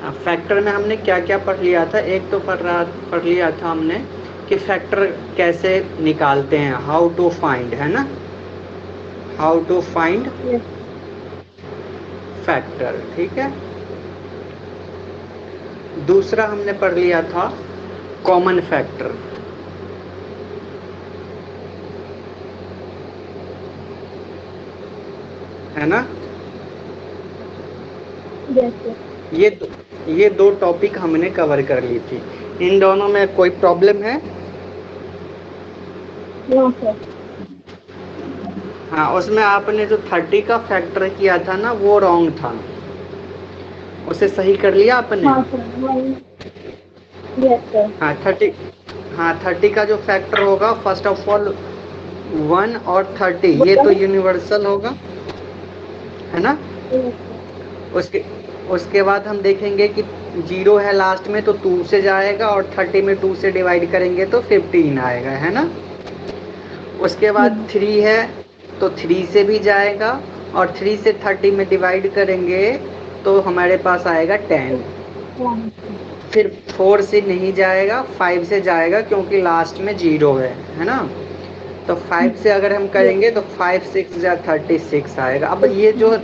Factor में हमने क्या क्या पढ़ लिया था? एक तो पढ़ लिया था हमने कि फैक्टर कैसे निकालते हैं, हाउ टू फाइंड, है ना, हाउ टू फाइंड फैक्टर, ठीक है। दूसरा हमने पढ़ लिया था कॉमन फैक्टर, है ना। ये दो टॉपिक हमने कवर कर ली थी। इन दोनों में कोई प्रॉब्लम है? हाँ, उसमें आपने जो 30 का फैक्टर किया था ना, वो रॉन्ग था, उसे सही कर लिया आपने? हाँ 30, हाँ 30 का जो फैक्टर होगा, फर्स्ट ऑफ ऑल 1 और 30 ये तो यूनिवर्सल होगा, है ना। उसके उसके बाद हम देखेंगे कि 0 है लास्ट में तो 2 से जाएगा, और 30 में 2 से डिवाइड करेंगे तो 15 आएगा, है ना। उसके बाद 3 है तो 3 से भी जाएगा, और 3 से 30 में डिवाइड करेंगे तो हमारे पास आएगा 10। फिर 4 से नहीं जाएगा, 5 से जाएगा क्योंकि लास्ट में 0 है ना। तो 5 से अगर हम करेंगे तो 5 6 या 36 आएगा। अब ये जो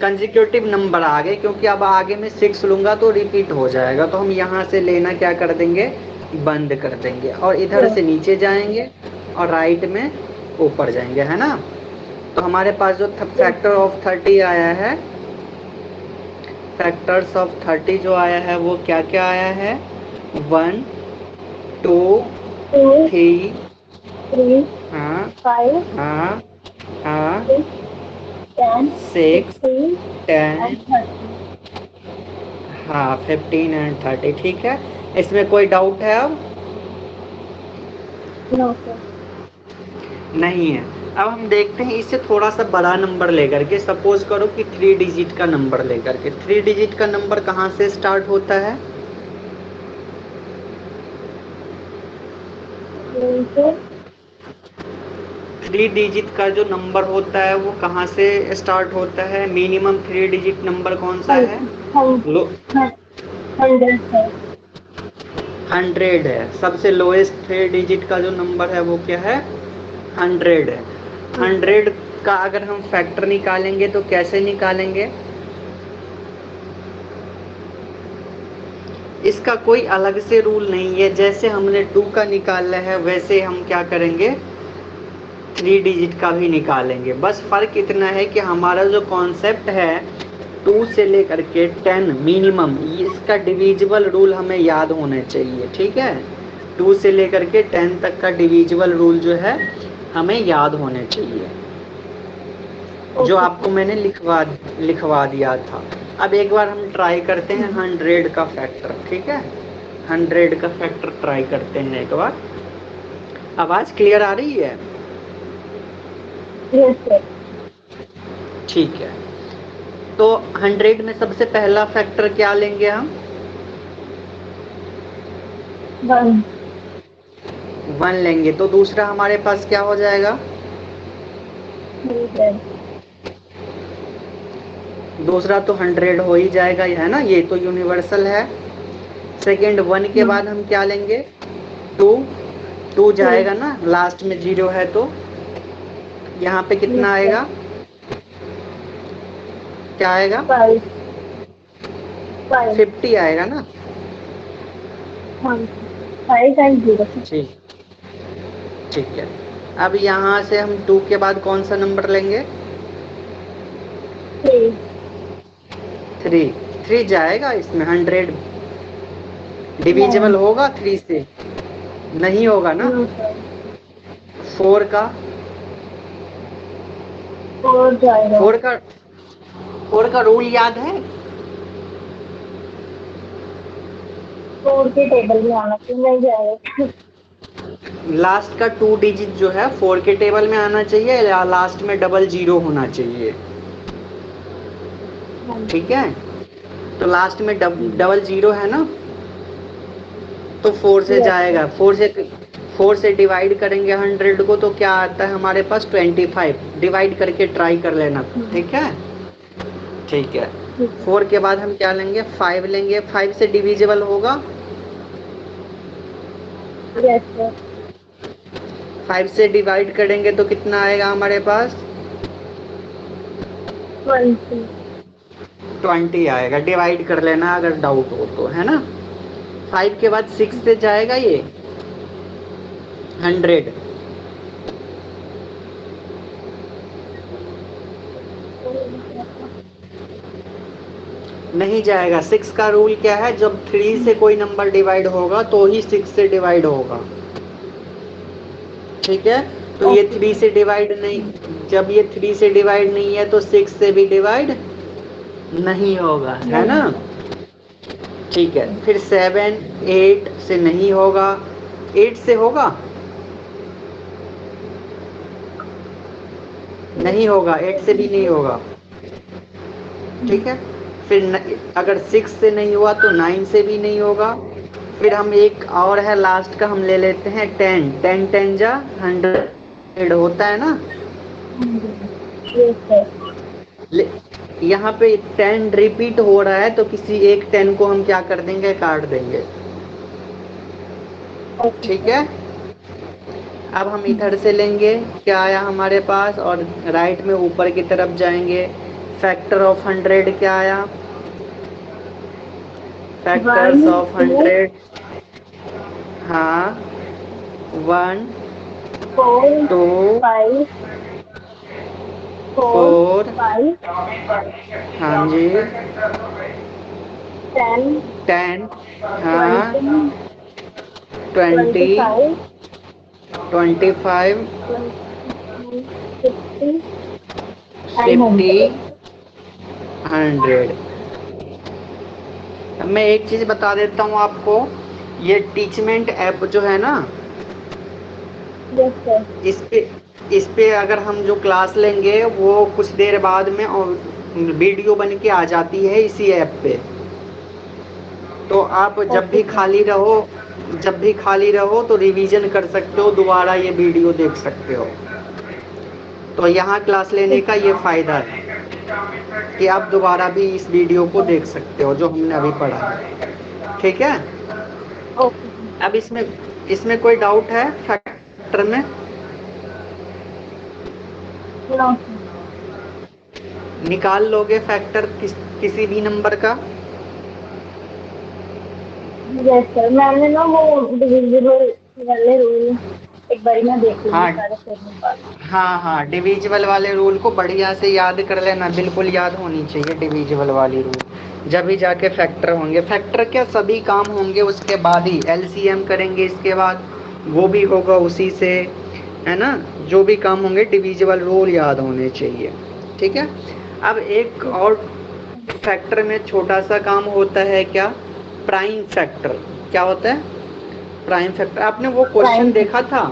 कंसेक्यूटिव नंबर आ गए, क्योंकि अब आगे में 6 लूंगा तो रिपीट हो जाएगा, तो हम यहाँ से लेना क्या कर देंगे, बंद कर देंगे, और इधर से नीचे जाएंगे और राइट में ऊपर जाएंगे, है ना। तो हमारे पास जो फैक्टर ऑफ 30 आया है, फैक्टर्स ऑफ 30 जो आया है वो क्या क्या आया है, 1 2 3 हाँ 6 10 हाँ 15 एंड 30, ठीक है। इसमें कोई डाउट है अब? नहीं है। अब हम देखते हैं इससे थोड़ा सा बड़ा नंबर लेकर के, सपोज करो कि 3 डिजिट का नंबर लेकर के। 3 डिजिट का नंबर कहाँ से स्टार्ट होता है? 3 डिजिट का जो नंबर होता है वो कहाँ से स्टार्ट होता है? मिनिमम 3 डिजिट नंबर कौन सा है? 100 है। सबसे लोएस्ट 3 डिजिट का जो नंबर है वो क्या है? 100 है। 100 का अगर हम फैक्टर निकालेंगे तो कैसे निकालेंगे? इसका कोई अलग से रूल नहीं है, जैसे हमने 2 का निकाला है वैसे हम क्या करेंगे, 3 डिजिट का भी निकालेंगे। बस फर्क इतना है कि हमारा जो कॉन्सेप्ट है 2 से लेकर के 10 मिनिमम, इसका डिविजिबल रूल हमें याद होना चाहिए, ठीक है। 2 से लेकर के 10 तक का डिविजिबल रूल जो है हमें याद होने चाहिए, जो आपको मैंने लिखवा दिया था। अब एक बार हम ट्राई करते हैं 100 का फैक्टर, ठीक है। 100 का फैक्टर ट्राई करते हैं एक बार। आवाज क्लियर आ रही है? ठीक है। तो 100 में सबसे पहला फैक्टर क्या लेंगे हम? 1 लेंगे। तो दूसरा हमारे पास क्या हो जाएगा? दूसरा तो 100 हो ही जाएगा, है ना, ये तो यूनिवर्सल है। सेकेंड 1 के बाद हम क्या लेंगे? 2 जाएगा ना, लास्ट में 0 है तो यहाँ पे कितना आएगा, क्या आएगा? 50 आएगा ना। ठीक, ठीक है। अब यहाँ से हम 2 के बाद कौन सा नंबर लेंगे? 3 जाएगा इसमें। 100 डिविजिबल होगा 3 से? नहीं होगा ना। 4 का 4 का रूल याद है? 4 के टेबल में आना चाहिए, नहीं जाएगा। लास्ट का 2 डिजिट जो है 4 के टेबल में आना चाहिए, या लास्ट में 00 होना चाहिए, ठीक है। तो लास्ट में 00 है ना, तो 4 से जाएगा। 4 से डिवाइड करेंगे 100 को तो क्या आता है हमारे पास? 25। डिवाइड करके ट्राई कर लेना, ठीक है। ठीक है। 4 के बाद हम क्या लेंगे, 5 लेंगे। 5 से डिविजिबल होगा, यस सर। 5 से डिवाइड करेंगे तो कितना आएगा हमारे पास, 20। 20 आएगा। डिवाइड कर लेना अगर डाउट हो तो, है ना। 5 के बाद 6 से जाएगा ये 100, नहीं जाएगा। 6 का रूल क्या है, जब 3 से कोई नंबर डिवाइड होगा तो ही 6 से डिवाइड होगा, ठीक है। तो ये ओके 3 सर। से डिवाइड नहीं, जब ये 3 से डिवाइड नहीं है तो 6 से भी डिवाइड नहीं होगा, है ना। नहीं। ठीक है, फिर 7 8 से नहीं होगा, 8 से होगा, नहीं होगा, 8 से भी नहीं होगा, ठीक है। फिर अगर 6 से नहीं हुआ तो 9 से भी नहीं होगा। फिर हम एक और है लास्ट का, हम ले लेते हैं 10। 10 10 जा 100 होता है ना। Yes sir. यहाँ पे 10 रिपीट हो रहा है तो किसी एक 10 को हम क्या कर देंगे, काट देंगे, ओके ठीक सर। है। अब हम इधर से लेंगे, क्या आया हमारे पास, और राइट में ऊपर की तरफ जाएंगे। फैक्टर ऑफ 100 क्या आया, फैक्टर्स 1 ऑफ 2 100, हाँ, 1 4 2 5 4 4, 5 हाँ जी, 10 10, हाँ, 20 20, 25 25, 26 50 एंड 50, 100। 100। मैं एक चीज बता देता हूँ आपको, ये टीचमेंट ऐप जो है ना, यस सर। इस पे अगर हम जो क्लास लेंगे वो कुछ देर बाद में वीडियो बन के आ जाती है इसी ऐप पे। तो आप ओके सर। जब भी खाली रहो तो रिवीजन कर सकते हो, दोबारा ये वीडियो देख सकते हो। तो यहाँ क्लास लेने ठीक का ये फायदा है कि आप दोबारा भी इस वीडियो को है। देख सकते हो जो हमने अभी पढ़ा है, ठीक है। Okay sir. अब इसमें इसमें कोई डाउट है फैक्टर में, नो सर। निकाल लोगे फैक्टर किसी भी नंबर का। यस सर, मैंने ना वो डिविजिबल वाले रूल एक बारी मैं देख लूंगी हाँ, सारे फिर निकाल। हाँ, हाँ, डिविजिबल वाले रूल को बढ़िया से याद कर लेना, बिल्कुल याद होनी चाहिए डिविजिबल वाली रूल, जब भी जाके फैक्टर होंगे। फैक्टर क्या, सभी काम होंगे उसके बाद ही, एलसीएम करेंगे इसके बाद, वो भी होगा उसी से, है ना। जो भी काम होंगे डिविजिबल रूल याद होने चाहिए, ठीक है। अब एक और फैक्टर में छोटा सा काम होता है, क्या, प्राइम फैक्टर। क्या होता है प्राइम फैक्टर, आपने वो क्वेश्चन प्राइम देखा था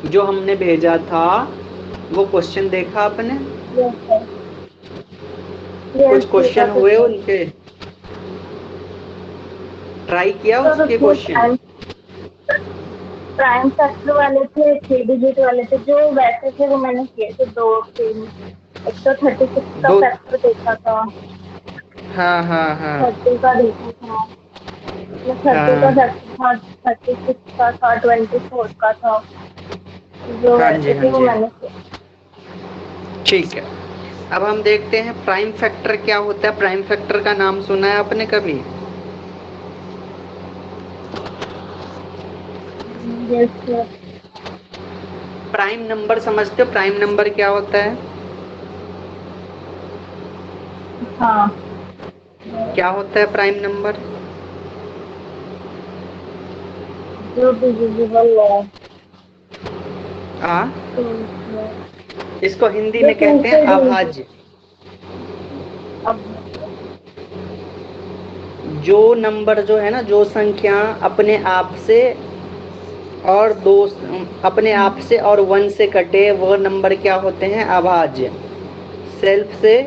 जो हमने भेजा था, वो क्वेश्चन देखा आपने, यस सर। यस कुछ देखा क्वेश्चन तो हुए सर। उनके, ट्राई किया सर उसके उसमें क्वेश्चन। प्राइम फैक्टर वाले थे, 3 डिजिट वाले थे, जो वैसे थे वो मैंने किए थे 2 3। एक तो 36 का दो, फैक्टर देखा था, हाँ, हाँ, हाँ, 30 का देखा था, मतलब 30 का हाँ, फैक्टर था, 36 का था, 24 का था, जो हाँ जी, वैसे हाँ थे वो जी, मैंने किए। ठीक है। अब हम देखते हैं प्राइम फैक्टर क्या होता है। प्राइम फैक्टर का नाम सुना है आपने कभी? Yes sir. प्राइम नंबर समझते हो, प्राइम नंबर क्या होता है? हाँ। क्या होता है प्राइम नंबर? जो डिविजिबल है, आ तो इसको हिंदी जो में टू कहते हैं से डिविजिबल। अभाज्य। अब जो नंबर जो है ना, जो संख्या अपने आप से और दो, अपने आप से और 1 से कटे, वो नंबर क्या होते हैं, अभाज्य। सेल्फ से,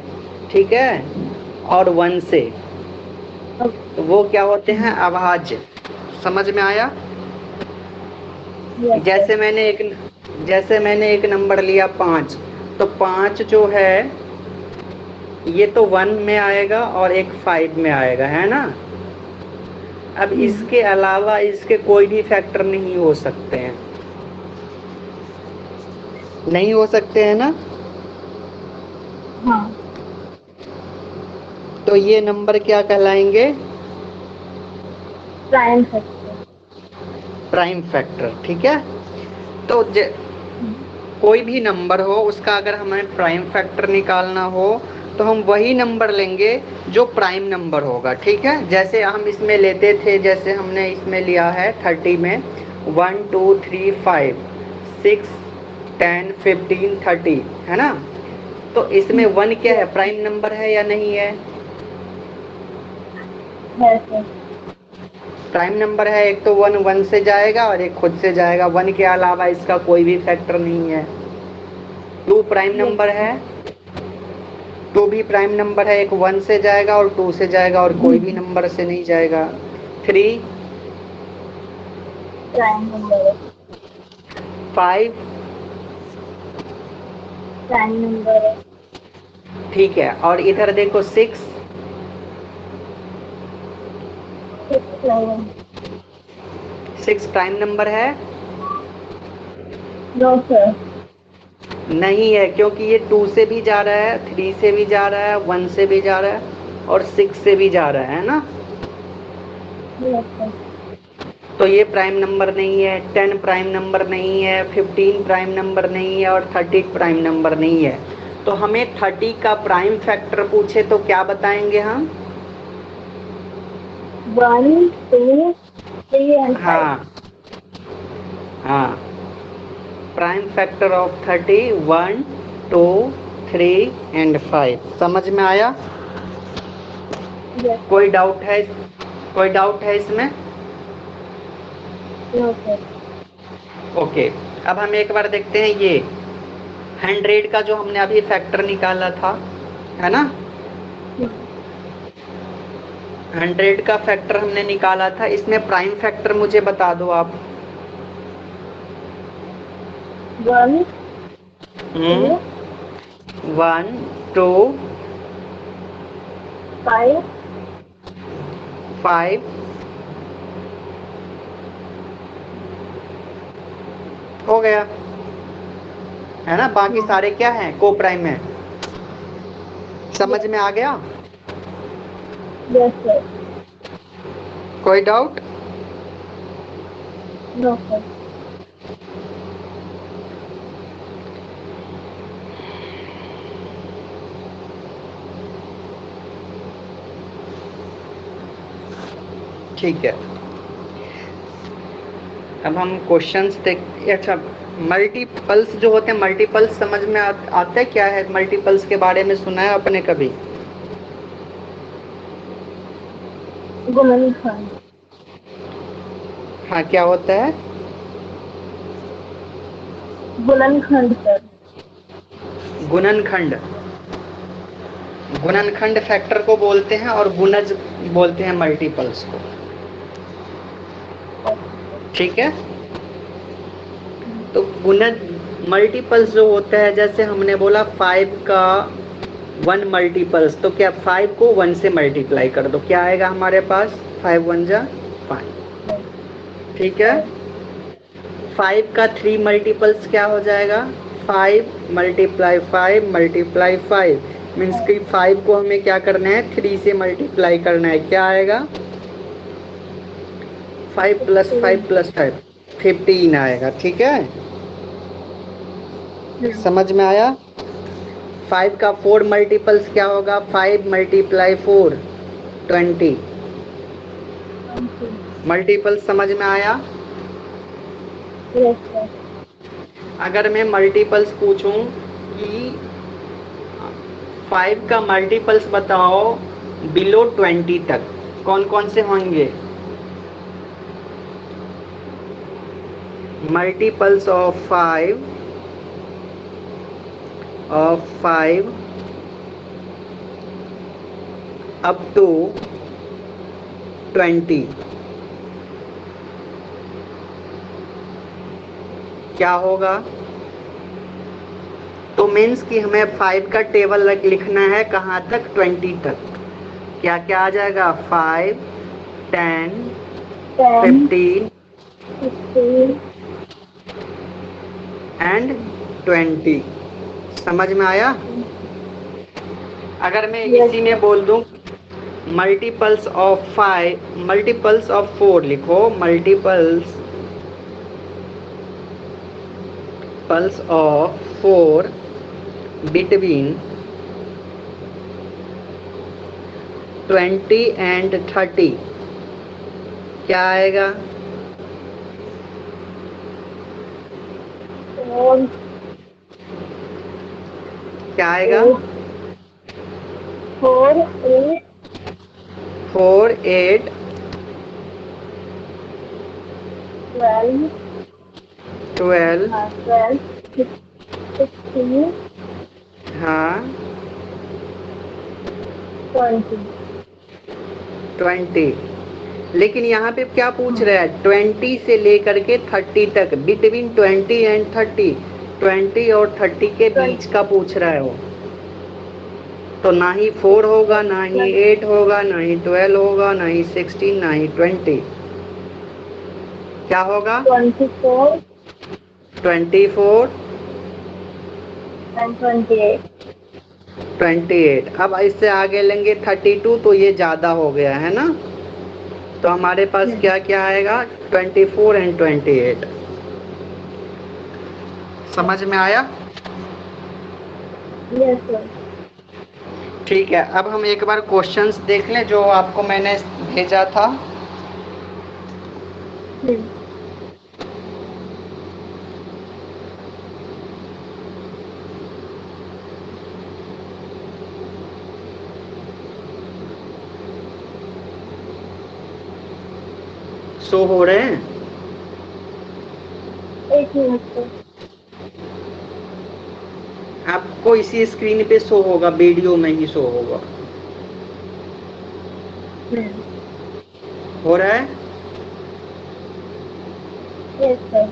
ठीक है, और 1 से, तो वो क्या होते हैं, अभाज्य। समझ में आया? Yes sir. जैसे जैसे मैंने एक नंबर लिया 5, तो 5 जो है ये तो 1 में आएगा और एक 5 में आएगा, है ना। अब इसके अलावा इसके कोई भी फैक्टर नहीं हो सकते हैं, नहीं हो सकते हैं ना। हाँ। तो ये नंबर क्या कहलाएंगे? Prime factor. प्राइम फैक्टर, ठीक है। तो कोई भी नंबर हो उसका अगर हमें प्राइम फैक्टर निकालना हो तो हम वही नंबर लेंगे जो प्राइम नंबर होगा, ठीक है। जैसे हम इसमें लेते थे, जैसे हमने इसमें लिया है 30 में 1 2 3 5 6 10 15 30, है ना। तो इसमें 1 क्या है, प्राइम नंबर है या नहीं है? है सर। प्राइम नंबर है। एक तो 1 1 से जाएगा और एक खुद से जाएगा। 1 के अलावा इसका कोई भी फैक्टर नहीं है। 2 प्राइम नंबर है, 2 भी प्राइम नंबर है। एक 1 से जाएगा और 2 से जाएगा और कोई भी नंबर से नहीं जाएगा। 3 प्राइम नंबर है। 5 प्राइम नंबर है। ठीक है। और इधर देखो 6 सिक्स नहीं। 6 प्राइम नंबर है? No sir. नहीं है, क्योंकि ये 2 से भी जा रहा है, 3 से भी जा रहा है, 1 से भी जा रहा है और 6 से भी जा रहा है ना। Yes sir. तो ये प्राइम नंबर नहीं है। 10 प्राइम नंबर नहीं है, 15 प्राइम नंबर नहीं है और 30 प्राइम नंबर नहीं है। तो हमें 30 का प्राइम फैक्टर पूछे तो क्या बताएंगे हम? 1 2 3 एंड 5। हाँ हाँ, प्राइम फैक्टर ऑफ 30 1 2 3 एंड 5। समझ में आया? यस कोई सर। डाउट है? कोई डाउट है इसमें? No sir. ओके। अब हम एक बार देखते हैं ये 100 का जो हमने अभी फैक्टर निकाला था, है ना। 100 का फैक्टर हमने निकाला था, इसमें प्राइम फैक्टर मुझे बता दो आप। 1 2 1 2 5 5 हो गया, है ना। बाकी सारे क्या हैं, को प्राइम है। समझ में आ गया? Yes sir. कोई डाउट? No sir. ठीक है। अब हम क्वेश्चंस देख। अच्छा, मल्टीपल्स जो होते हैं, मल्टीपल्स समझ में आता है क्या है? मल्टीपल्स के बारे में सुना है आपने कभी? गुणनखंड। हाँ, क्या होता है? गुणनखंड सर। गुणनखंड। गुणनखंड फैक्टर को बोलते हैं और गुणज बोलते हैं मल्टीपल्स को, ठीक है। तो गुणज मल्टीपल्स जो होता है, जैसे हमने बोला 5 का 1 मल्टीपल्स, तो क्या 5 को 1 से मल्टीप्लाई कर दो, क्या आएगा हमारे पास? 5 1 जा 5, ठीक है। 5 का 3 मल्टीपल्स क्या हो जाएगा? 5 मल्टीप्लाई 5 मल्टीप्लाई 5 मीन्स कि 5 को हमें क्या करना है, 3 से मल्टीप्लाई करना है। क्या आएगा? 5 प्लस 5 प्लस 5 15 आएगा, ठीक है। समझ में आया? 5 का 4 मल्टीपल्स क्या होगा? 5 मल्टीप्लाई 4 20। मल्टीपल्स समझ में आया? Yes sir. अगर मैं मल्टीपल्स पूछूं कि 5 का मल्टीपल्स बताओ बिलो 20 तक, कौन कौन से होंगे? मल्टीपल्स ऑफ 5 अप टू 20 क्या होगा? तो मीन्स कि हमें 5 का टेबल लिखना है कहाँ तक, 20 तक। क्या क्या आ जाएगा, 5, 10, 10, 15 15 एंड 20। समझ में आया? अगर मैं yes इसी में बोल दूं मल्टीपल्स ऑफ 5, मल्टीपल्स ऑफ 4 लिखो, multiples pulse of 4 between 20 and 30, क्या आएगा? 4, क्या आएगा? 4, 8, 4, 8, 12, 12, 12, 16, हाँ 20। 20। लेकिन यहाँ पे क्या पूछ रहा है, 20 से लेकर के 30 तक, बिटवीन 20 एंड 30, 20 और 30 के बीच का पूछ रहा है वो। तो ना ही 4 होगा, ना ही 8 होगा, ना ही 12 होगा, ना ही 16, ना ही 20। क्या होगा? 24 24 and 28। 28। अब इससे आगे लेंगे 32, तो ये ज्यादा हो गया है ना। तो हमारे पास क्या क्या आएगा, 24 एंड 28। समझ में आया? Yes sir. ठीक है, अब हम एक बार क्वेश्चंस देख लें जो आपको मैंने भेजा था। शो हो रहे हैं? एक मिनट सर। आपको इसी स्क्रीन पे शो होगा, वीडियो में ही शो होगा। हो रहा है? Yes sir.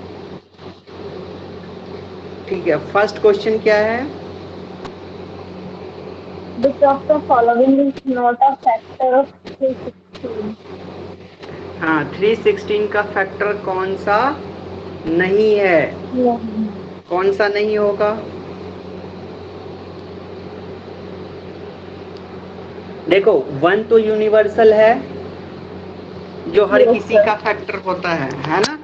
ठीक है, फर्स्ट क्वेश्चन क्या है? Which of the following is not a factor of 316? हाँ, 316 का फैक्टर कौन सा नहीं है? नहीं। कौन सा नहीं होगा? देखो 1 तो यूनिवर्सल है जो हर Yes किसी sir। का फैक्टर होता है ना।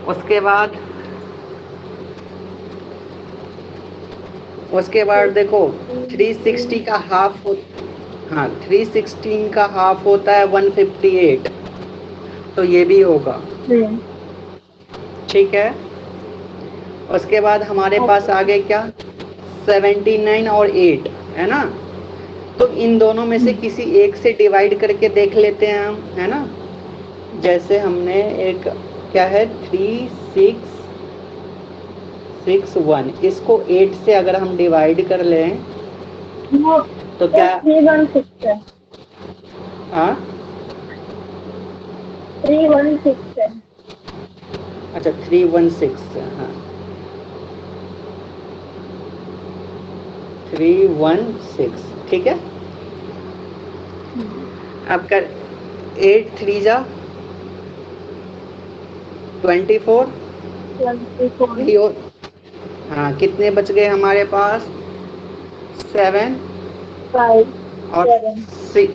उसके बाद देखो 360 का हाफ हाँ 316 का हाफ होता है 158, तो ये भी होगा। ठीक है, उसके बाद हमारे पास आगे क्या, 79 और 8 है ना। तो इन दोनों में से किसी एक से डिवाइड करके देख लेते हैं हम, है ना। जैसे हमने एक क्या है 3661, इसको 8 से अगर हम डिवाइड कर लें तो क्या 316 है। हाँ 316 है। अच्छा 316, हाँ 316, ठीक है। अब कर 8 3 जा 24, 24। और हाँ कितने बच गए हमारे पास, 7 5 और 7।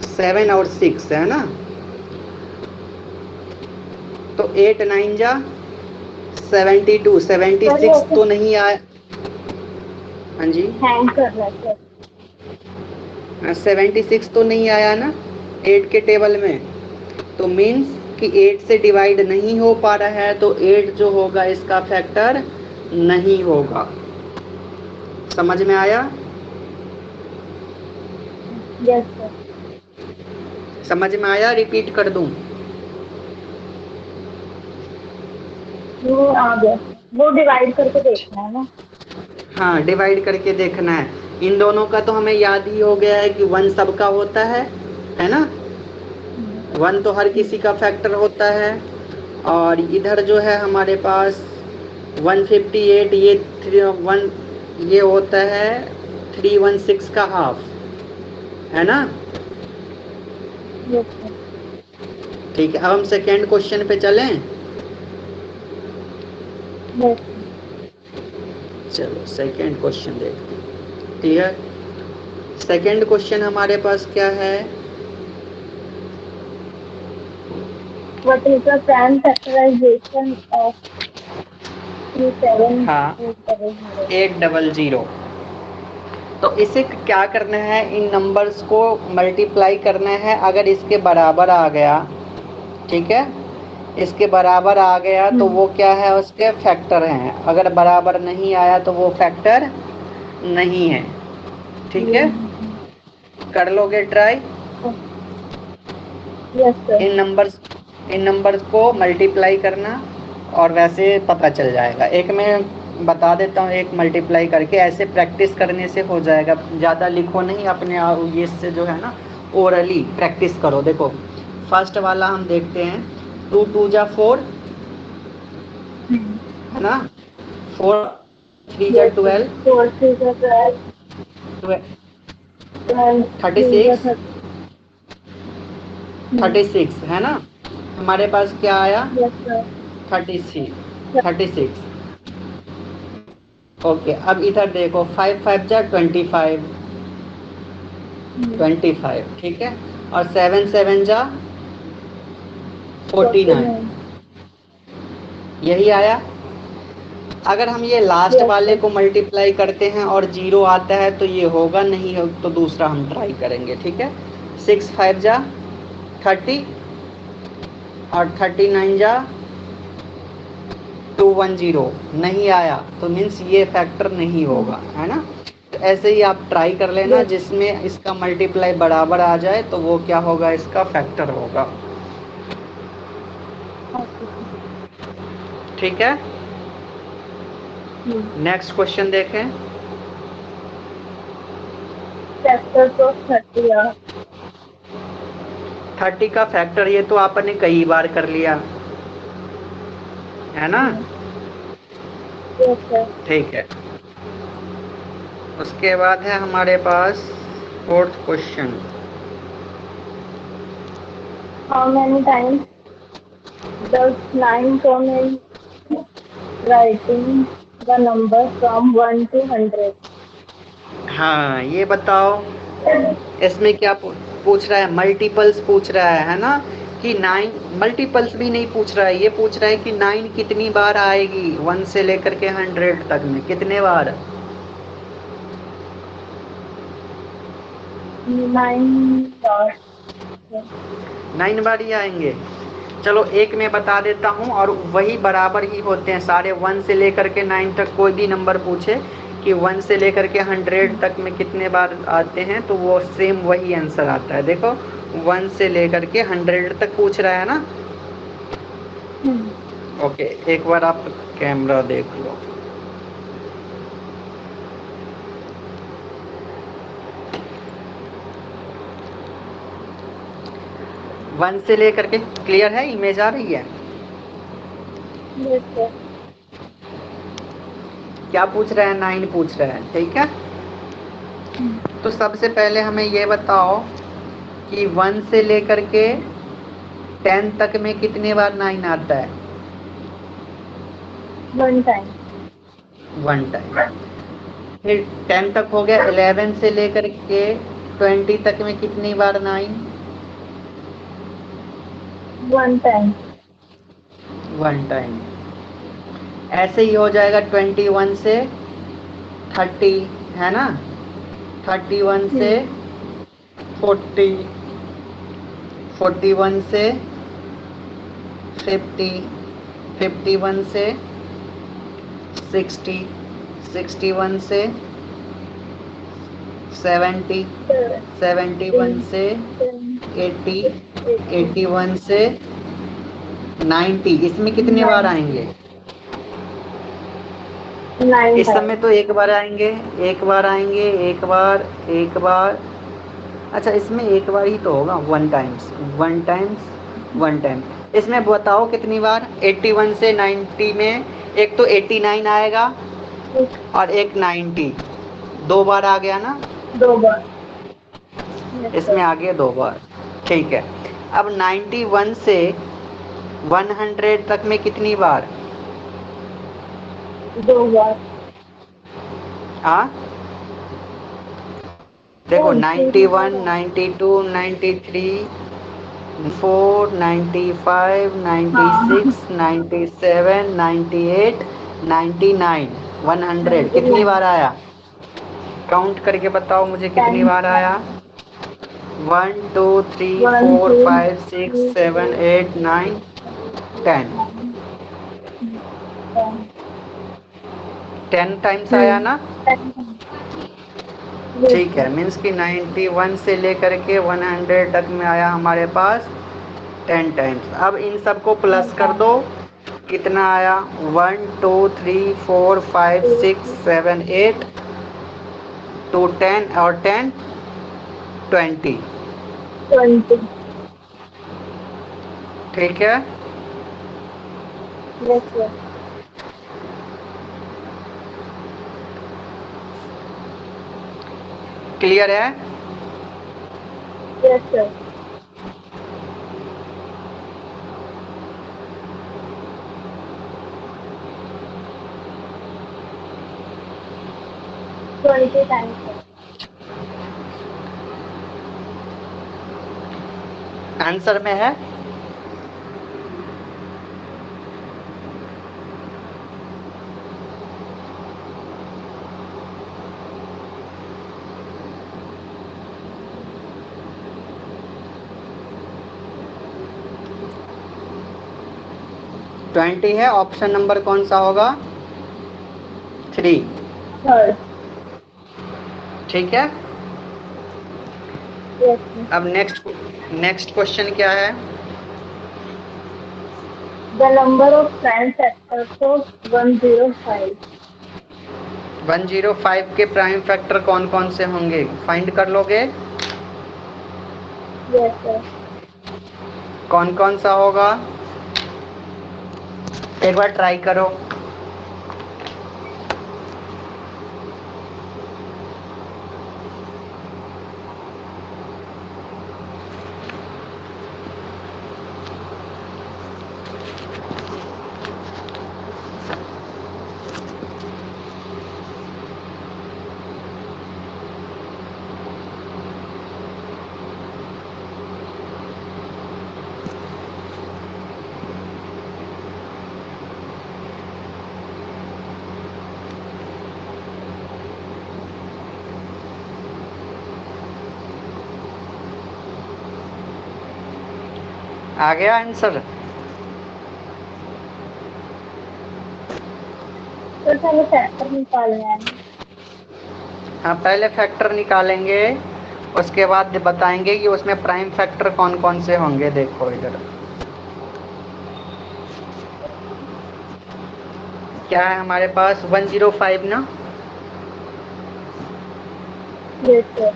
7 और 6 है ना। तो 8 9 जा 72, 76 तो नहीं आया। हाँ जी, हैंग कर रहा है सर। 76 तो नहीं आया ना 8 के टेबल में। तो मीन्स कि 8 से डिवाइड नहीं हो पा रहा है, तो 8 जो होगा इसका फैक्टर नहीं होगा। समझ में आया? Yes sir. समझ में आया, रिपीट कर दूं? वो आ गया, वो डिवाइड करके देखना है ना। हाँ डिवाइड करके देखना है। इन दोनों का तो हमें याद ही हो गया है कि 1 सबका होता है ना। 1 तो हर किसी का फैक्टर होता है। और इधर जो है हमारे पास 158 ये 1 ये होता है 316 का हाफ, है ना? Yes sir. ठीक है, अब हम सेकेंड क्वेश्चन पे चलें। यस चलो सेकेंड क्वेश्चन देखते हैं। ठीक है, सेकेंड क्वेश्चन हमारे पास क्या है? What is the prime factorization of 37 हाँ, 800? 800। तो इसे क्या करना है, इन नंबर्स को मल्टीप्लाई करना है। अगर इसके बराबर आ गया, ठीक है, इसके बराबर आ गया तो वो क्या है, उसके फैक्टर हैं। अगर बराबर नहीं आया तो वो फैक्टर नहीं है। ठीक है, कर लोगे ट्राई? Yes sir. इन नंबर्स को मल्टीप्लाई करना और वैसे पता चल जाएगा। एक मैं बता देता हूँ, एक मल्टीप्लाई करके, ऐसे प्रैक्टिस करने से हो जाएगा। ज़्यादा लिखो नहीं, अपने ये से जो है ना ओरली प्रैक्टिस करो। देखो फर्स्ट वाला हम देखते हैं, 2 2 जा 4, है ना? 4 3 जा यस सर। 12, 4 3 12, 12 3 36, 30। 36 है ना? हमारे पास क्या आया? Yes sir. 36। ओके, अब इधर देखो, 5 5 जा 25, 25, ठीक है, और 7 7 जा 49, 49। यही आया। अगर हम ये लास्ट यस वाले सर। को मल्टीप्लाई करते हैं और 0 आता है तो ये होगा, नहीं हो तो दूसरा हम ट्राई करेंगे। ठीक है, 6 5 जा 30 और 39 जा 210, नहीं आया तो मीन्स ये फैक्टर नहीं होगा, है ना? तो ऐसे ही आप ट्राई कर लेना, यस। जिसमें इसका मल्टीप्लाई बराबर आ जाए तो वो क्या होगा, इसका फैक्टर होगा। ठीक है, नेक्स्ट क्वेश्चन देखें। Factors of 30 are. 30 का फैक्टर ये तो आपने कई बार कर लिया, है ना? Yes sir. ठीक है, उसके बाद है हमारे पास fourth question. How many times does 9 come in writing the number from 1 to 100? हाँ, ये बताओ, इसमें क्या पूछ रहा है? मल्टीपल्स पूछ रहा है ना? कि 9 मल्टीपल्स भी नहीं पूछ रहा है, ये पूछ रहा है कि 9 कितनी बार आएगी 1 से लेकर के 100 तक में, कितने बार? 9 बार। 9 बार ही आएंगे। चलो एक मैं बता देता हूँ, और वही बराबर ही होते हैं सारे। 1 से लेकर के 9 तक कोई भी नंबर पूछे कि 1 से लेकर के 100 तक में कितने बार आते हैं, तो वो सेम वही आंसर आता है। देखो 1 से लेकर के 100 तक पूछ रहा है ना? ओके, एक बार आप कैमरा देख लो। वन से लेकर के क्लियर है, इमेज आ रही है? Yes sir. क्या पूछ रहा है? 9 पूछ रहा है, ठीक है। तो सबसे पहले हमें ये बताओ कि 1 से लेकर के 10 तक में कितने बार 9 आता है? 1 टाइम। 1 टाइम। फिर 10 तक हो गया, 11 से लेकर के 20 तक में कितनी बार 9? 1 टाइम। 1 टाइम। ऐसे ही हो जाएगा 21 से 30, है ना? 31 से 40, 41 से 50, 51 से 60, 61 से 70, 71 से 80, 81 से 90। इसमें कितने बार आएंगे? 9 इस समय तो एक बार आएंगे, एक बार आएंगे, एक बार, एक बार। अच्छा, इसमें एक बार ही तो होगा, 1 टाइम्स, 1 टाइम। इसमें बताओ कितनी बार? 81 से 90 में एक तो 89 आएगा और एक 90, 2 बार आ गया ना, 2 बार। Yes, इसमें sir. आ गया 2 बार। ठीक है, अब 91 से 100 तक में कितनी बार? 2 बार। हाँ देखो, 91, 0 92, 93, 4, 95, हाँ 96, 97, 98, 99, 100 कितनी 99 बार आया? काउंट करके बताओ मुझे कितनी 10 बार आया? 1 2 3 1 4 2 5 6 3 7 4 8 9 10। 10 10 टाइम्स आया ना? 10। Yes, ठीक है, sir. मीन्स कि 91 से लेकर के 100 तक में आया हमारे पास 10 टाइम्स। अब इन सबको प्लस कर दो, कितना आया? 1 2 3 4 5 6 7 8 2 10 और 10 20। 20। ठीक है, Yes, sir. क्लियर है? Yes, sir. 20 times, sir. Answer में है। ट्वेंटी है, ऑप्शन नंबर कौन सा होगा? 3। Third. ठीक है, Yes, sir. अब नेक्स्ट क्वेश्चन क्या है? The number of prime factors of 105. 105 के प्राइम फैक्टर कौन कौन से होंगे, फाइंड कर लोगे? Yes, sir. कौन कौन सा होगा, एक बार ट्राई करो। आ गया आंसर? तो पहले फैक्टर निकालना है। हाँ, पहले फैक्टर निकालेंगे, उसके बाद बताएंगे कि उसमें प्राइम फैक्टर कौन कौन से होंगे। देखो इधर क्या है हमारे पास, 105 ना, Yes, sir.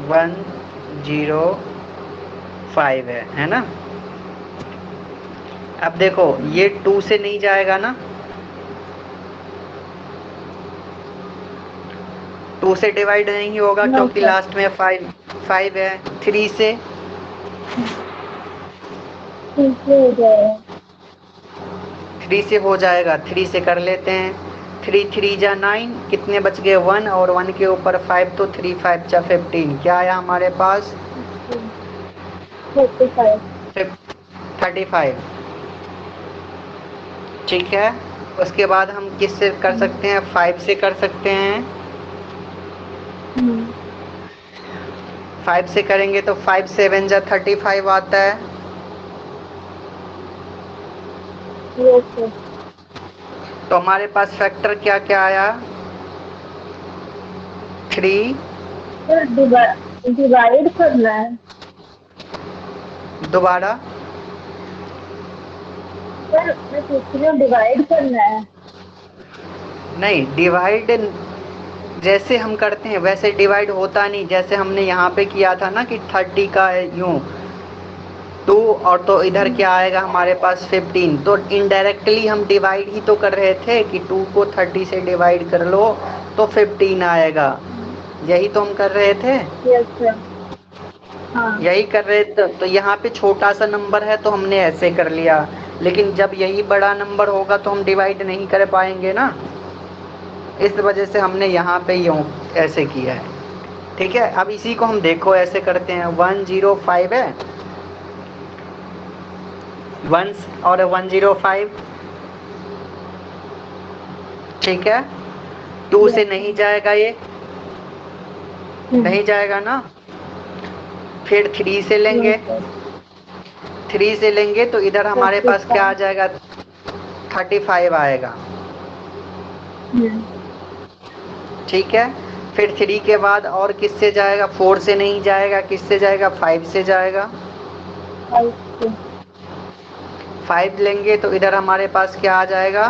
105 है ना? अब देखो ये 2 से नहीं जाएगा ना, 2 से डिवाइड नहीं होगा No, क्योंकि sir. लास्ट में 5 है। 3 से, ठीक हो जाएगा। 3 से हो जाएगा, 3 से कर लेते हैं। 3 3 जा 9, कितने बच गए? 1 और 1 के ऊपर 5, तो 3 5 जा 15। क्या आया हमारे पास? 35। 35। ठीक है, उसके बाद हम किससे कर सकते हैं? 5 से कर सकते हैं। 5 से करेंगे तो 5 7 जा 35 आता है। Yes, sir. तो हमारे पास फैक्टर क्या क्या आया? 3, सर डिवाइड करना है। दोबारा सर मैं पूछ रही हूँ डिवाइड करना है। नहीं, डिवाइड जैसे हम करते हैं वैसे डिवाइड होता नहीं, जैसे हमने यहाँ पे किया था ना कि 30 का यूं 2 और तो इधर क्या आएगा हमारे पास 15। तो इनडायरेक्टली हम डिवाइड ही तो कर रहे थे कि 2 को 30 से डिवाइड कर लो तो 15 आएगा। यही तो हम कर रहे थे। Yes sir. हाँ। यही कर रहे थे। तो यहाँ पे छोटा सा नंबर है तो हमने ऐसे कर लिया, लेकिन जब यही बड़ा नंबर होगा तो हम डिवाइड नहीं कर पाएंगे ना, इस वजह से हमने यहाँ पे यूँ ऐसे किया है। ठीक है, अब इसी को हम देखो ऐसे करते हैं। 105 है, 1 और 105। ठीक है, 2 से नहीं जाएगा, ये नहीं जाएगा ना। फिर 3 से लेंगे, 3 से लेंगे तो इधर हमारे पास क्या आ जाएगा, 35 आएगा। ठीक है, फिर 3 के बाद और किससे जाएगा, 4 से नहीं जाएगा, किससे जाएगा, 5 से जाएगा। 5 लेंगे तो इधर हमारे पास क्या आ जाएगा,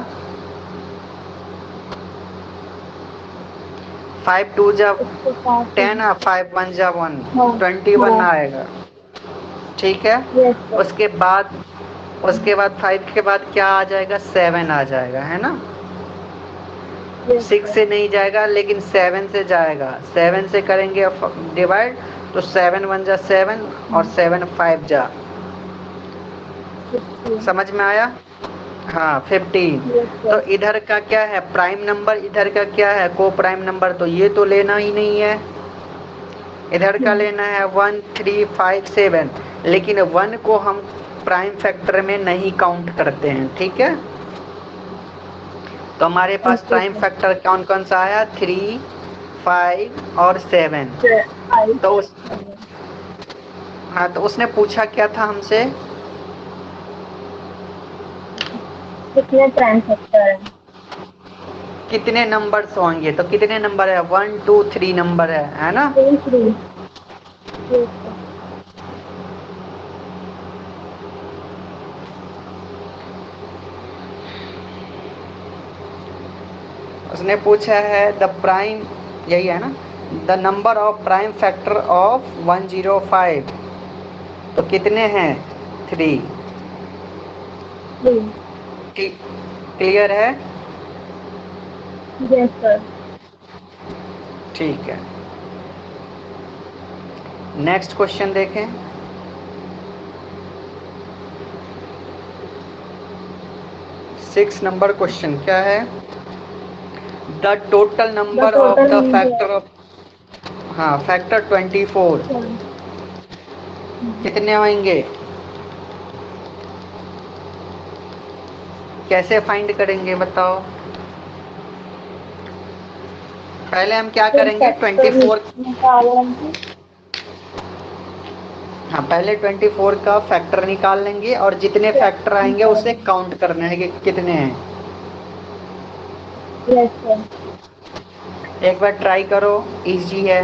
5 2 जा 10 और 5 1 जा 1, 21 आएगा। ठीक है, उसके बाद 5 के बाद क्या आ जाएगा, 7 आ जाएगा, है ना। 6 से नहीं जाएगा लेकिन 7 से जाएगा। 7 से करेंगे डिवाइड तो 7 1 जा 7 और 7 5 जा, समझ में आया। हाँ 15। तो इधर का क्या है, प्राइम नंबर, इधर का क्या है, को प्राइम नंबर। तो ये तो लेना ही नहीं है, इधर का लेना है 1 3 5 7, लेकिन 1 को हम प्राइम फैक्टर में नहीं काउंट करते हैं। ठीक है, तो हमारे पास प्राइम फैक्टर कौन कौन सा आया, 3 5 और 7। तो हाँ, तो उसने पूछा क्या था हमसे, कितने प्राइम फैक्टर है, कितने नंबर्स होंगे। तो कितने नंबर है, 1 2 3 नंबर है ना। 3। उसने पूछा है द प्राइम, यही है ना, the number of prime factor of 105। तो कितने हैं, 3। क्लियर है। Yes sir. ठीक है, नेक्स्ट क्वेश्चन देखें। 6 नंबर क्वेश्चन क्या है, the total number of the factor of, हाँ फैक्टर 24 कितने होंगे, कैसे फाइंड करेंगे बताओ। पहले हम क्या करेंगे, 24, हाँ पहले 24 का फैक्टर निकाल लेंगे और जितने फैक्टर आएंगे उसे काउंट करना है कि कितने हैं। Yes sir. एक बार ट्राई करो, इजी है।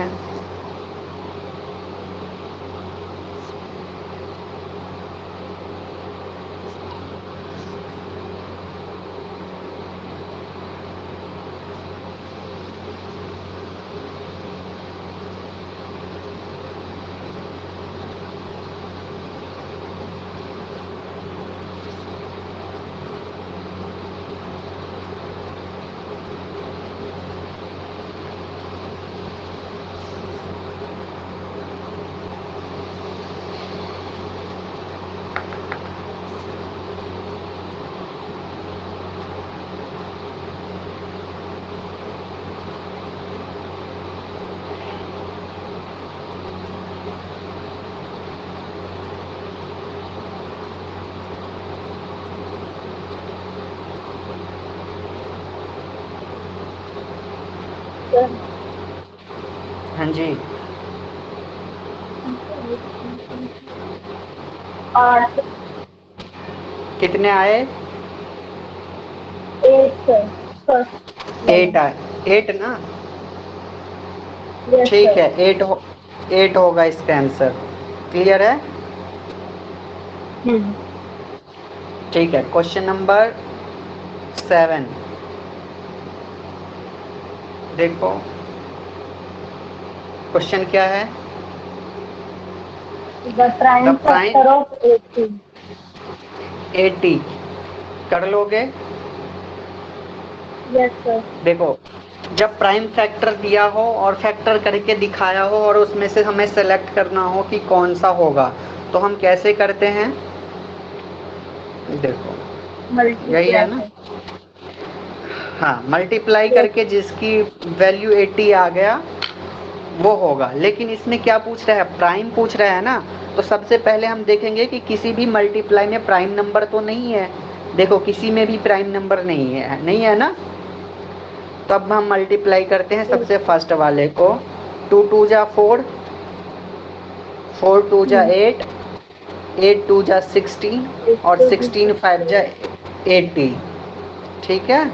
हाँ जी, 8। कितने आए, 8 सर। 8 आए, 8 ना। यस ठीक सर। है, 8 होगा इसका आंसर। क्लियर है। ठीक है, क्वेश्चन नंबर 7 देखो, क्वेश्चन क्या है, The prime the prime factor of 80. 80 कर लोगे? Yes, sir. देखो, जब प्राइम फैक्टर दिया हो और फैक्टर करके दिखाया हो और उसमें से हमें सेलेक्ट करना हो कि कौन सा होगा, तो हम कैसे करते हैं? देखो, यही Multiply, है ना? sir. हाँ, मल्टीप्लाई Yes. करके जिसकी वैल्यू 80 आ गया वो होगा। लेकिन इसमें क्या पूछ रहा है? प्राइम पूछ रहा है ना, तो सबसे पहले हम देखेंगे कि किसी भी मल्टीप्लाई में प्राइम नंबर तो नहीं है। देखो, किसी में भी प्राइम नंबर नहीं है ना। तो अब हम मल्टीप्लाई करते हैं Yes. सबसे फर्स्ट वाले को। 2 2 जा 4, 4 2 जा 8, 8 2 जा 16 और 16 5 जा 80। ठीक है?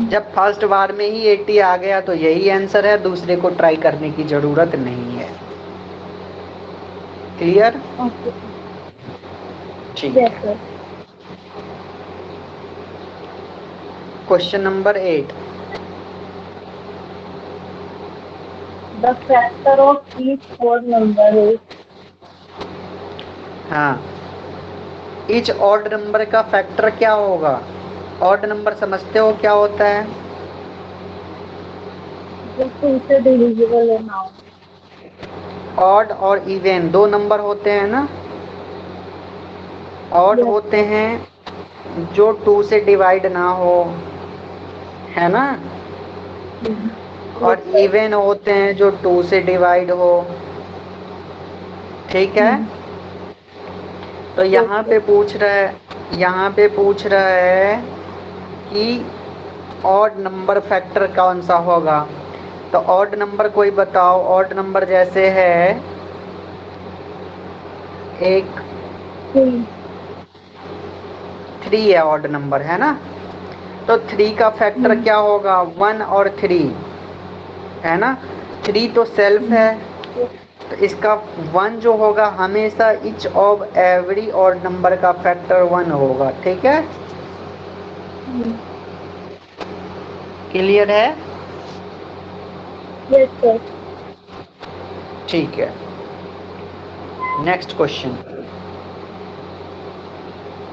जब फर्स्ट बार में ही 80 आ गया तो यही आंसर है, दूसरे को ट्राई करने की जरूरत नहीं है। क्लियर? Okay. ठीक Yes, है। sir. Question number 8। The factor of each odd number is हाँ, ईच ऑड नंबर का फैक्टर क्या होगा? ऑड नंबर समझते हो क्या होता है? जो 2 से divisible है now. ऑड और इवन दो नंबर होते हैं ना। ऑड Yes, होते sir. हैं जो 2 से डिवाइड ना हो, है ना? Yes, और sir. इवन होते हैं जो 2 से डिवाइड हो। ठीक है? तो Yes, यहाँ sir. पे पूछ रहा है, यहाँ पे पूछ रहा है कि ऑड नंबर फैक्टर कौन सा होगा। तो ऑड नंबर कोई बताओ। ऑड नंबर जैसे है एक 3. 3 है, ऑड नंबर है ना। तो 3 का फैक्टर क्या होगा? 1 और 3, है ना। 3 तो सेल्फ है, तो इसका 1 जो होगा हमेशा each of every odd number का फैक्टर 1 होगा। ठीक है? क्लियर है? Yes, sir. ठीक है। Next question,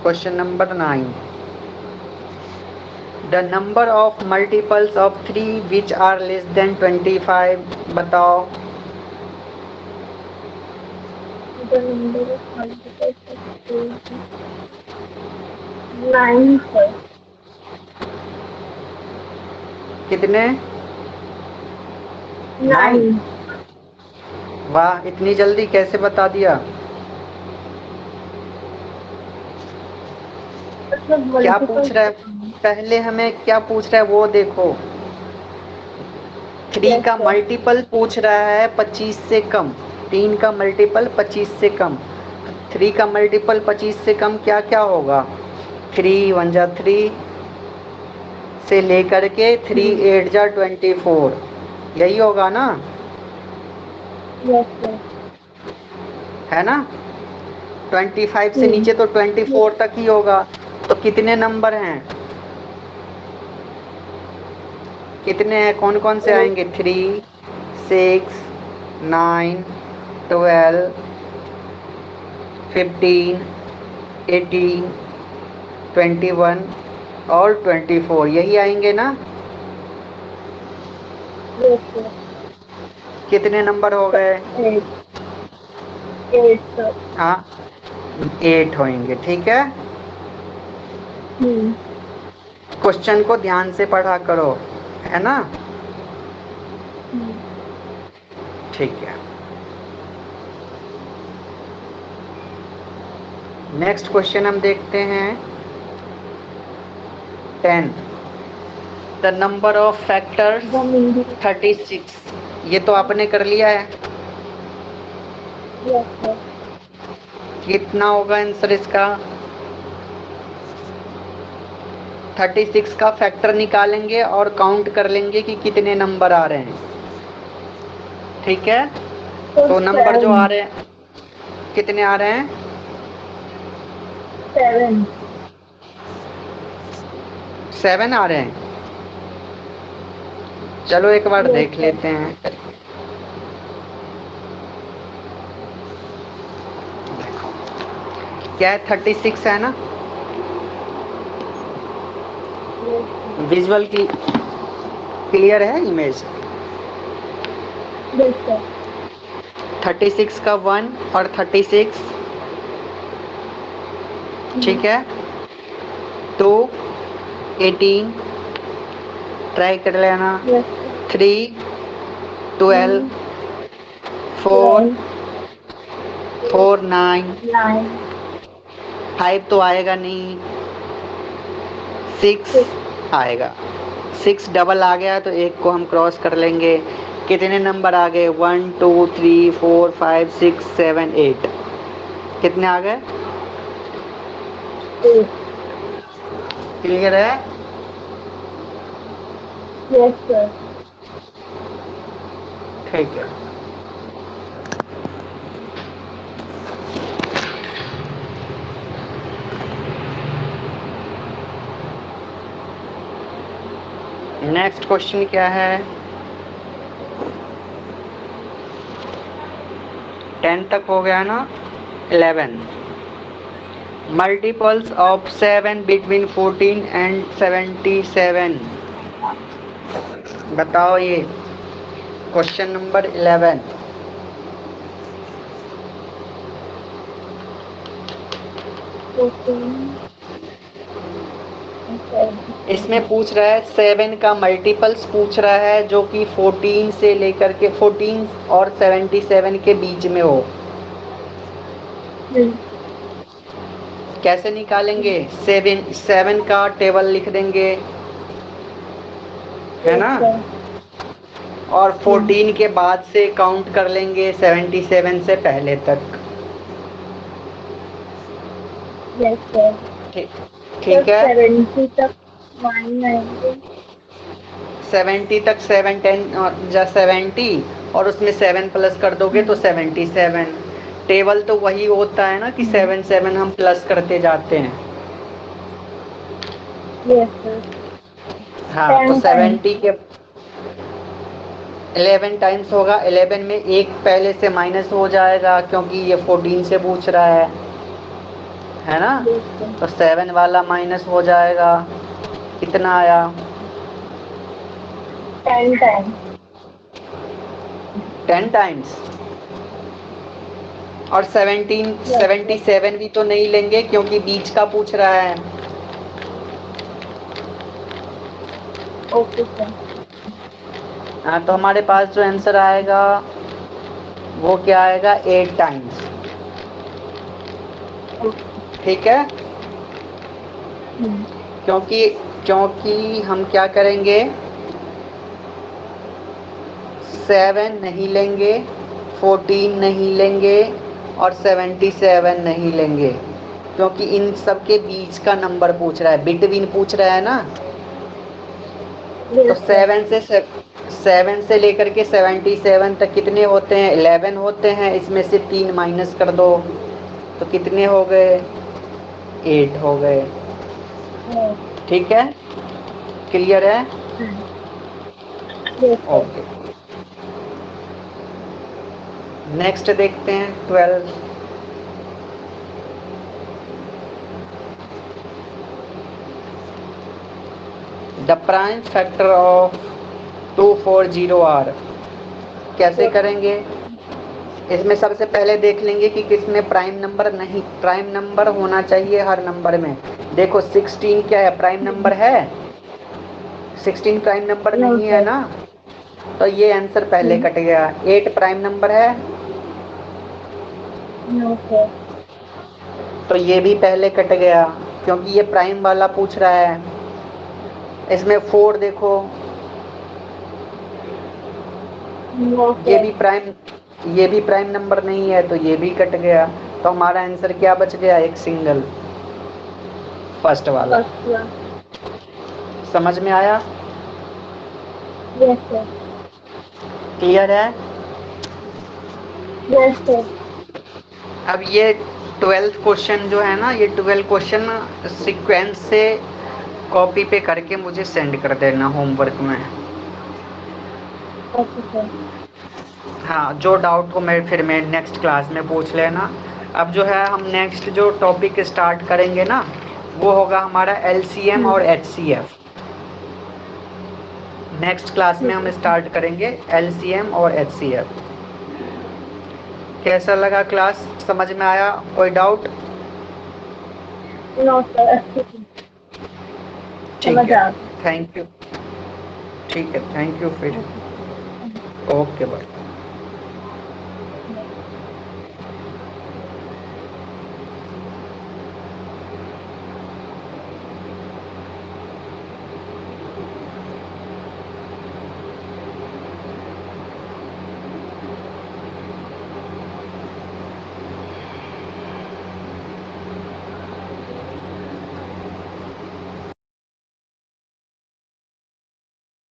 question number 9। The number of multiples of 3 which are less than 25 बताओ। The number of multiples of 3 is 9, sir. कितने? 9। 9. वाह, इतनी जल्दी कैसे बता दिया? मतलब क्या multiples पूछ रहा है? से कम है. पहले हमें क्या पूछ रहा है वो देखो। 3 Yes, का sir. मल्टीपल पूछ रहा है 25 से कम। 3 का मल्टीपल 25 से कम। 3 का मल्टीपल 25 से कम क्या क्या होगा? 3 1 जा 3 से लेकर के 3 8 जा 24, यही होगा ना? Yes, sir. है ना? 25 से नीचे तो 24 तक ही होगा। तो कितने नंबर हैं? कितने हैं? कौन कौन से आएंगे? 3 6 9 12 15 18 21 और 24, यही आएंगे ना? Yes, sir. कितने नंबर हो गए? 8. 8, sir. हाँ, 8 होंगे। ठीक है? क्वेश्चन को ध्यान से पढ़ा करो, है ना? ठीक है। नेक्स्ट क्वेश्चन हम देखते हैं 10। The number of factors 36। ये तो आपने कर लिया है। Yes, sir. कितना होगा आंसर इसका? 36 का फैक्टर निकालेंगे और काउंट कर लेंगे कि कितने नंबर आ रहे हैं। ठीक है? तो नंबर जो आ रहे हैं, कितने आ रहे हैं? 7. 7 आ रहे हैं। चलो एक बार Yes, देख sir. लेते हैं। क्या है 36 है ना? Yes, विजुअल की क्लियर है इमेज? yes, sir. 36 का 1 और 36, ठीक है? तो 18 ट्राई कर लेना। Yes, 3 12 3, 4 12, 4 9 9, 5 तो आएगा नहीं, 6 6, आएगा। 6 डबल आ गया तो एक को हम क्रॉस कर लेंगे। कितने नंबर आ गए? 1 2 3 4 5 6 7 8। कितने आ गए? 8. क्लियर है? Yes, sir. ठीक है। नेक्स्ट क्वेश्चन क्या है? 10 तक हो गया ना? 11 मल्टीपल्स ऑफ 7 बिटवीन 14 एंड 77। बताओ ये क्वेश्चन नंबर 11। 14 and 77. इसमें पूछ रहा है 7 का मल्टीपल्स पूछ रहा है जो कि 14 से लेकर के 14 और 77 के बीच में हो। Hmm. कैसे निकालेंगे? 7 का टेबल लिख देंगे, है Yes, ना? sir. और Hmm. 14 के बाद से काउंट कर लेंगे 77 से पहले तक। Yes, sir. ठीक Sir, ठीक है। 70 तक 190. 70 तक 7 10 या 70 और उसमें 7 प्लस कर दोगे तो Hmm. 77। टेबल तो वही होता है ना कि Hmm. 7 7 हम प्लस करते जाते हैं। Yes, sir. हाँ, तो 10 times. 70 के 11 टाइम्स होगा। 11 में एक पहले से माइनस हो जाएगा क्योंकि ये 14 से पूछ रहा है ना? Yes, sir. तो 7 वाला माइनस हो जाएगा। कितना आया? 10 times. 10 टाइम्स। और 17 Yes, sir. 77 भी तो नहीं लेंगे क्योंकि बीच का पूछ रहा है। Okay, sir. हाँ, तो हमारे पास जो आंसर आएगा वो क्या आएगा? 8 टाइम्स। Okay. ठीक है? Hmm. क्योंकि क्योंकि हम क्या करेंगे, 7 नहीं लेंगे, 14 नहीं लेंगे और 77 नहीं लेंगे क्योंकि इन सब के बीच का नंबर पूछ रहा है, बिटवीन पूछ रहा है ना। तो Yes, sir. 7 से लेकर के 77 तक कितने होते हैं? 11 होते हैं। इसमें से 3 माइनस कर दो तो कितने हो गए? 8 हो गए। Yes. ठीक है? क्लियर है? Hmm. Yes, sir. Okay, next देखते हैं 12। The prime factor of 240R कैसे Yes. करेंगे? इसमें सबसे पहले देख लेंगे कि किसमें प्राइम नंबर नहीं। प्राइम नंबर होना चाहिए हर नंबर में। देखो 16 क्या है? Prime Hmm. नंबर है? 16 प्राइम नंबर No, नहीं है sir. ना? तो ये आंसर पहले Hmm. कट गया। 8 प्राइम नंबर है No, sir. तो ये भी पहले कट गया क्योंकि ये प्राइम वाला पूछ रहा है। इसमें 4 देखो, No, ये sir. भी प्राइम नंबर नहीं है तो ये भी कट गया। तो हमारा आंसर क्या बच गया? एक सिंगल, फर्स्ट वाला। First one. समझ में आया? Yes, sir. क्लियर है? Yes, sir. अब ये 12 क्वेश्चन जो है ना, ये 12 क्वेश्चन सीक्वेंस से कॉपी पे करके मुझे सेंड कर देना होमवर्क में। Okay, sir. हाँ, जो डाउट हो मैं नेक्स्ट क्लास में पूछ लेना। अब जो है हम नेक्स्ट जो टॉपिक स्टार्ट करेंगे ना, वो होगा हमारा एलसीएम और एचसीएफ। नेक्स्ट क्लास में हम स्टार्ट करेंगे एलसीएम और एचसीएफ। कैसा लगा क्लास, समझ में आया, कोई डाउट? नो सर, अच्छी थी। ठीक समझ है, आ थैंक यू। ठीक है, थैंक यू फिर। गई। Okay bye.